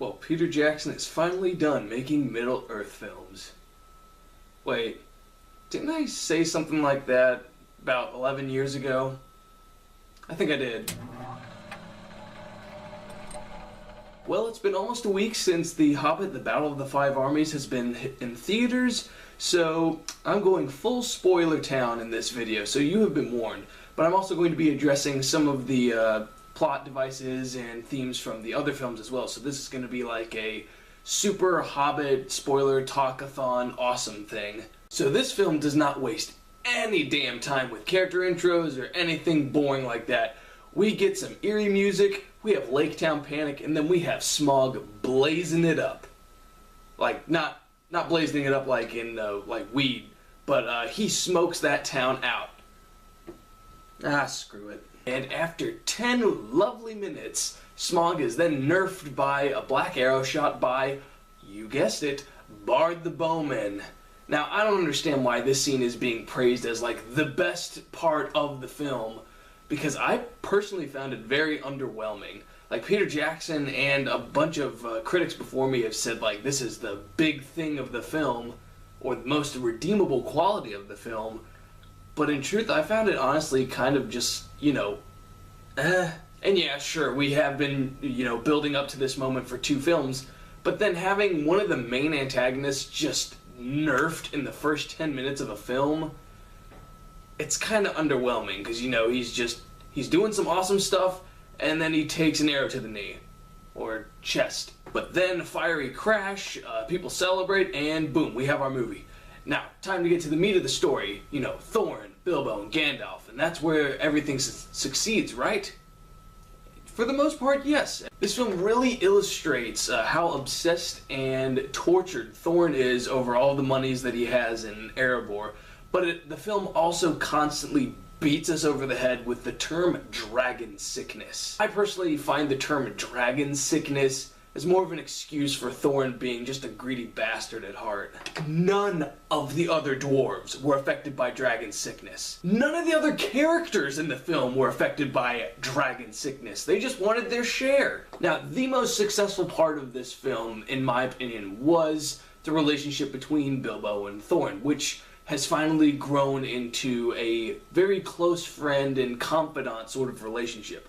Well, Peter Jackson is finally done making Middle-earth films. Wait, didn't I say something like that about 11 years ago? I think I did. Well, it's been almost a week since The Hobbit, The Battle of the Five Armies has been in theaters, so I'm going full spoiler town in this video, so you have been warned. But I'm also going to be addressing some of the plot devices and themes from the other films as well, so this is going to be like a super Hobbit spoiler talk-a-thon awesome thing. So this film does not waste any damn time with character intros or anything boring like that. We get some eerie music, we have Lake Town Panic, and then we have Smaug blazing it up. Like, not blazing it up like in, like weed, but he smokes that town out. Ah, screw it. And after 10 lovely minutes, Smaug is then nerfed by a black arrow shot by, you guessed it, Bard the Bowman. Now, I don't understand why this scene is being praised as like the best part of the film, because I personally found it very underwhelming. Like, Peter Jackson and a bunch of critics before me have said, like, this is the big thing of the film, or the most redeemable quality of the film. But in truth, I found it honestly kind of just, And yeah, sure, we have been, building up to this moment for 2 films, but then having one of the main antagonists just nerfed in the first 10 minutes of a film, it's kind of underwhelming, because, he's doing some awesome stuff, and then he takes an arrow to the knee, or chest. But then, fiery crash, people celebrate, and boom, we have our movie. Now, time to get to the meat of the story, Thorin, Bilbo, and Gandalf, and that's where everything succeeds, right? For the most part, yes. This film really illustrates how obsessed and tortured Thorin is over all the monies that he has in Erebor, but the film also constantly beats us over the head with the term dragon sickness. I personally find the term dragon sickness as more of an excuse for Thorin being just a greedy bastard at heart. None of the other dwarves were affected by dragon sickness. None of the other characters in the film were affected by dragon sickness. They just wanted their share. Now, the most successful part of this film, in my opinion, was the relationship between Bilbo and Thorin, which has finally grown into a very close friend and confidant sort of relationship.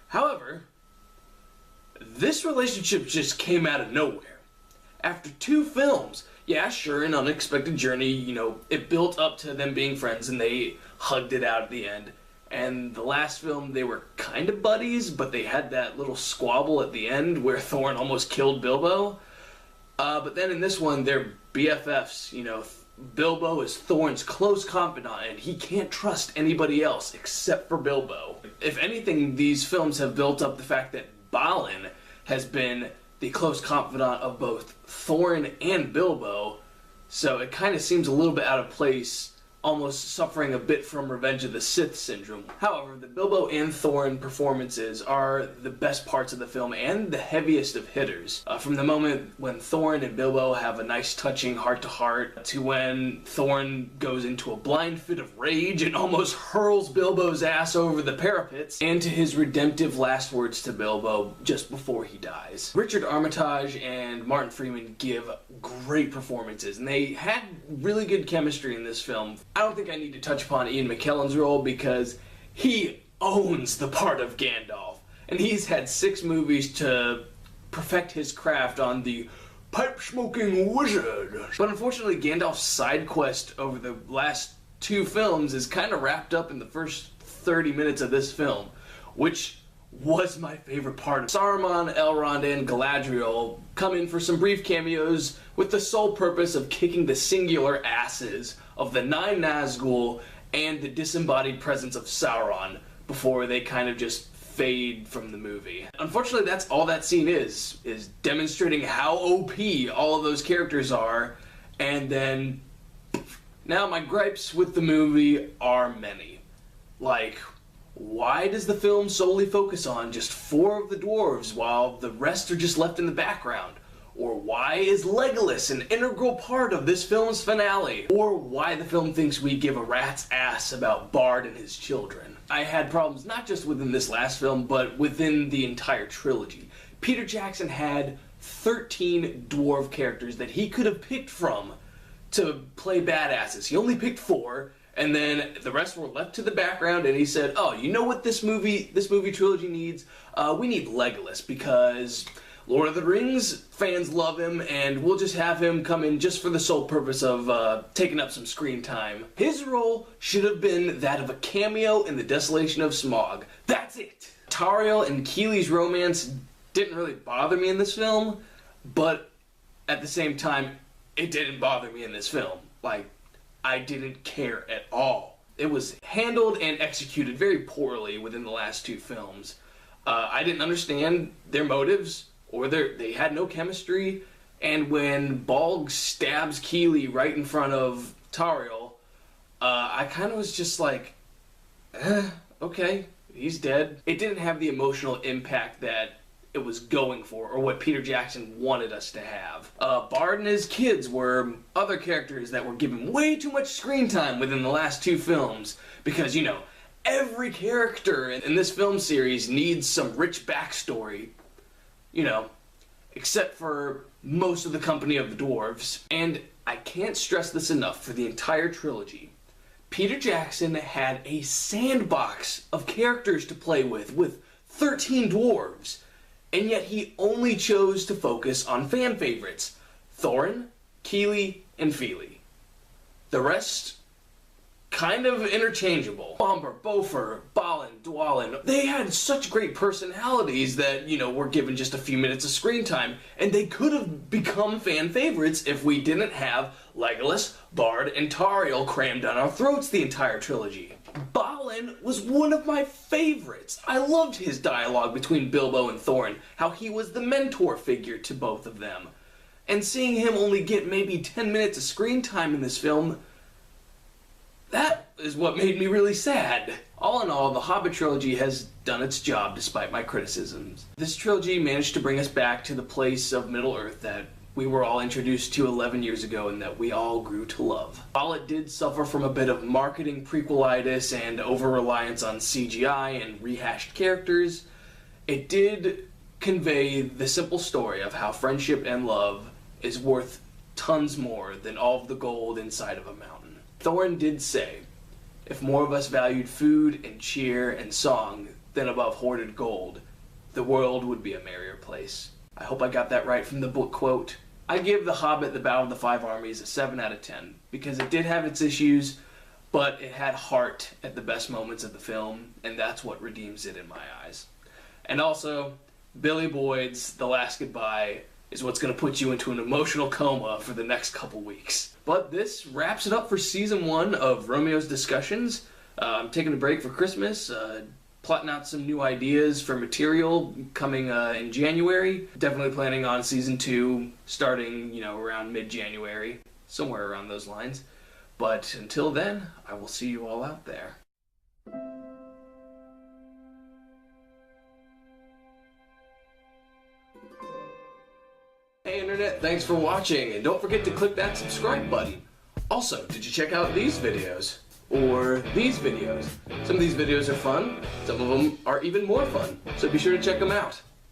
However, this relationship just came out of nowhere. After 2 films, yeah, sure, an unexpected journey, it built up to them being friends and they hugged it out at the end. And the last film, they were kind of buddies, but they had that little squabble at the end where Thorin almost killed Bilbo. But then in this one, they're BFFs, Bilbo is Thorin's close confidant, and he can't trust anybody else except for Bilbo. If anything, these films have built up the fact that Balin has been the close confidant of both Thorin and Bilbo, so it kind of seems a little bit out of place, almost suffering a bit from Revenge of the Sith syndrome. However, the Bilbo and Thorin performances are the best parts of the film and the heaviest of hitters. From the moment when Thorin and Bilbo have a nice touching heart-to-heart, to when Thorin goes into a blind fit of rage and almost hurls Bilbo's ass over the parapets, and to his redemptive last words to Bilbo just before he dies. Richard Armitage and Martin Freeman give great performances, and they had really good chemistry in this film. I don't think I need to touch upon Ian McKellen's role because he owns the part of Gandalf, and he's had 6 movies to perfect his craft on the pipe-smoking wizard. But unfortunately, Gandalf's side quest over the last 2 films is kind of wrapped up in the first 30 minutes of this film, which was my favorite part. Saruman, Elrond, and Galadriel come in for some brief cameos with the sole purpose of kicking the singular asses of the 9 Nazgul and the disembodied presence of Sauron before they kind of just fade from the movie. Unfortunately, that's all that scene is demonstrating how OP all of those characters are, and then now my gripes with the movie are many. Like, why does the film solely focus on just 4 of the dwarves while the rest are just left in the background? Or why is Legolas an integral part of this film's finale? Or why the film thinks we give a rat's ass about Bard and his children? I had problems not just within this last film, but within the entire trilogy. Peter Jackson had 13 dwarf characters that he could have picked from to play badasses. He only picked 4, and then the rest were left to the background, and he said, oh, you know what this movie trilogy needs? We need Legolas, because Lord of the Rings fans love him, and we'll just have him come in just for the sole purpose of taking up some screen time. His role should have been that of a cameo in The Desolation of Smaug. That's it! Tauriel and Keely's romance didn't really bother me in this film, but at the same time, it didn't bother me in this film. Like, I didn't care at all. It was handled and executed very poorly within the last 2 films. I didn't understand their motives, or they had no chemistry, and when Bolg stabs Keely right in front of Tauriel, I kind of was just like, okay, he's dead. It didn't have the emotional impact that it was going for, or what Peter Jackson wanted us to have. Bard and his kids were other characters that were given way too much screen time within the last 2 films, because, you know, every character in this film series needs some rich backstory, you know, except for most of the company of the dwarves. And I can't stress this enough, for the entire trilogy, Peter Jackson had a sandbox of characters to play with 13 dwarves. And yet he only chose to focus on fan favorites: Thorin, Keely, and Feely. The rest, kind of interchangeable. Bombur, Bofur, Balin, Dwalin, they had such great personalities that, you know, were given just a few minutes of screen time, and they could have become fan favorites if we didn't have Legolas, Bard, and Tauriel crammed down our throats the entire trilogy. Balin was one of my favorites. I loved his dialogue between Bilbo and Thorin, how he was the mentor figure to both of them. And seeing him only get maybe 10 minutes of screen time in this film, that is what made me really sad. All in all, the Hobbit Trilogy has done its job despite my criticisms. This trilogy managed to bring us back to the place of Middle-earth that we were all introduced to 11 years ago and that we all grew to love. While it did suffer from a bit of marketing prequelitis and over-reliance on CGI and rehashed characters, it did convey the simple story of how friendship and love is worth tons more than all of the gold inside of a mountain. Thorin did say, if more of us valued food and cheer and song than above hoarded gold, the world would be a merrier place. I hope I got that right from the book quote. I give The Hobbit: The Battle of the Five Armies a 7 out of 10, because it did have its issues, but it had heart at the best moments of the film, and that's what redeems it in my eyes. And also, Billy Boyd's The Last Goodbye is what's going to put you into an emotional coma for the next couple weeks. But this wraps it up for Season 1 of Romeo's Discussions. I'm taking a break for Christmas, plotting out some new ideas for material coming in January. Definitely planning on Season 2 starting, you know, around mid-January, somewhere around those lines. But until then, I will see you all out there. Hey Internet, thanks for watching, and don't forget to click that subscribe button. Also, did you check out these videos? Or these videos? Some of these videos are fun, some of them are even more fun, so be sure to check them out.